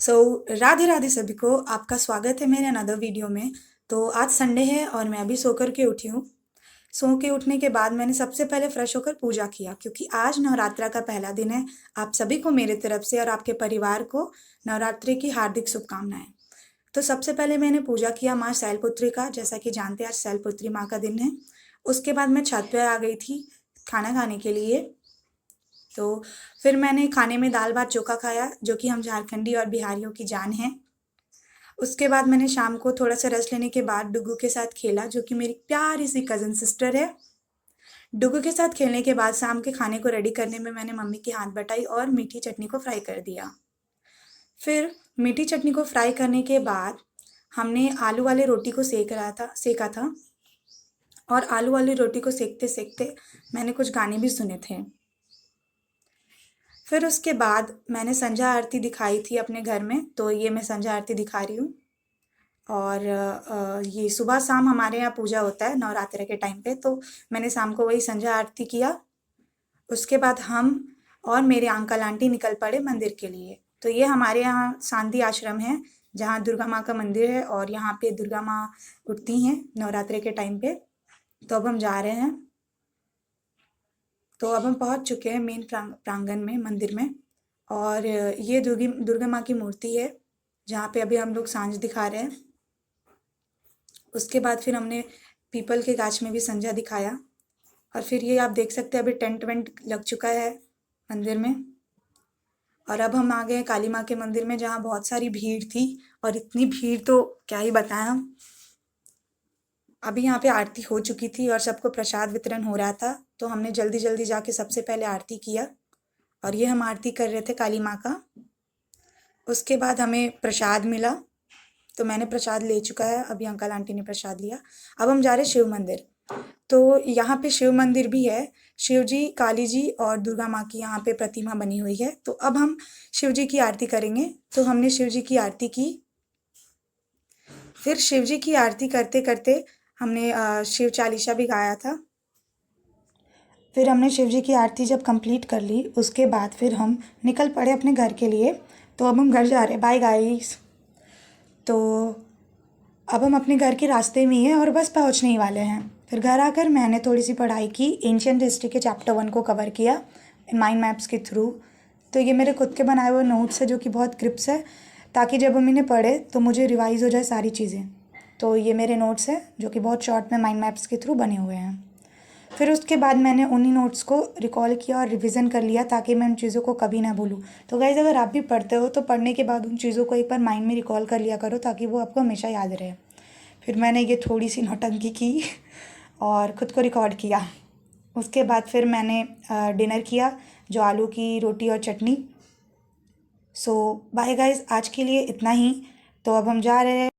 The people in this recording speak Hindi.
राधे राधे सभी को, आपका स्वागत है मेरे अनदर वीडियो में। तो आज संडे है और मैं अभी सोकर के उठी हूँ। सो के उठने के बाद मैंने सबसे पहले फ्रेश होकर पूजा किया, क्योंकि आज नवरात्रा का पहला दिन है। आप सभी को मेरे तरफ से और आपके परिवार को नवरात्रि की हार्दिक शुभकामनाएं। तो सबसे पहले मैंने पूजा किया माँ शैलपुत्री का, जैसा कि जानते हैं आज शैलपुत्री माँ का दिन है। उसके बाद मैं छत पे आ गई थी खाना खाने के लिए। तो फिर मैंने खाने में दाल भात चोखा खाया, जो कि हम झारखंडी और बिहारियों की जान है। उसके बाद मैंने शाम को थोड़ा सा रेस्ट लेने के बाद डुगू के साथ खेला, जो कि मेरी प्यारी सी कज़न सिस्टर है। डुगू के साथ खेलने के बाद शाम के खाने को रेडी करने में मैंने मम्मी की हाथ बटाई और मीठी चटनी को फ्राई कर दिया। फिर मीठी चटनी को फ्राई करने के बाद हमने आलू वाले रोटी को सेका था। और आलू वाली रोटी को सेकते सेकते मैंने कुछ गाने भी सुने थे। फिर उसके बाद मैंने संध्या आरती दिखाई थी अपने घर में, तो ये मैं संध्या आरती दिखा रही हूँ। और ये सुबह शाम हमारे यहाँ पूजा होता है नवरात्रि के टाइम पे, तो मैंने शाम को वही संध्या आरती किया। उसके बाद हम और मेरे अंकल आंटी निकल पड़े मंदिर के लिए। तो ये हमारे यहाँ शांति आश्रम है, जहाँ दुर्गा माँ का मंदिर है और यहाँ पे दुर्गा माँ उठती हैं नवरात्रि के टाइम पे। तो अब हम जा रहे हैं। तो अब हम पहुँच चुके हैं मेन प्रांगण में, मंदिर में। और ये दुर्गा माँ की मूर्ति है, जहाँ पे अभी हम लोग सांझ दिखा रहे हैं। उसके बाद फिर हमने पीपल के गाछ में भी संध्या दिखाया। और फिर ये आप देख सकते हैं अभी टेंट वेंट लग चुका है मंदिर में। और अब हम आ गए काली माँ के मंदिर में, जहाँ बहुत सारी भीड़ थी। और इतनी भीड़ तो क्या ही बताएं हम। अभी यहाँ पे आरती हो चुकी थी और सबको प्रसाद वितरण हो रहा था, तो हमने जल्दी जल्दी जाके सबसे पहले आरती किया। और ये हम आरती कर रहे थे काली माँ का। उसके बाद हमें प्रसाद मिला, तो मैंने प्रसाद ले चुका है, अभी अंकल आंटी ने प्रसाद लिया। अब हम जा रहे शिव मंदिर। तो यहाँ पे शिव मंदिर भी है, शिव जी, काली जी और दुर्गा माँ की यहाँ पे प्रतिमा बनी हुई है। तो अब हम शिव जी की आरती करेंगे। तो हमने शिव जी की आरती की। फिर शिव जी की आरती करते करते हमने शिव चालीसा भी गाया था। फिर हमने शिव जी की आरती जब कंप्लीट कर ली, उसके बाद फिर हम निकल पड़े अपने घर के लिए। तो अब हम घर जा रहे हैं। Bye guys. तो अब हम अपने घर के रास्ते में ही हैं और बस पहुंचने ही वाले हैं। फिर घर आकर मैंने थोड़ी सी पढ़ाई की, एंशिएंट हिस्ट्री के चैप्टर 1 को कवर किया माइंड मैप्स के थ्रू। तो ये मेरे खुद के बनाए हुए नोट्स है, जो कि बहुत क्रिप्स है, ताकि जब हम इन्हें पढ़े तो मुझे रिवाइज़ हो जाए सारी चीज़ें। तो ये मेरे नोट्स हैं, जो कि बहुत शॉर्ट में माइंड मैप्स के थ्रू बने हुए हैं। फिर उसके बाद मैंने उन्हीं नोट्स को रिकॉल किया और रिवीजन कर लिया, ताकि मैं उन चीज़ों को कभी ना भूलूँ। तो गाइज़, अगर आप भी पढ़ते हो तो पढ़ने के बाद उन चीज़ों को एक बार माइंड में रिकॉल कर लिया करो, ताकि वो आपको हमेशा याद रहे। फिर मैंने ये थोड़ी सी नौटंकी की और ख़ुद को रिकॉर्ड किया। उसके बाद फिर मैंने डिनर किया, जो आलू की रोटी और चटनी। सो बाय गाइज़, आज के लिए इतना ही। तो अब हम जा रहे हैं।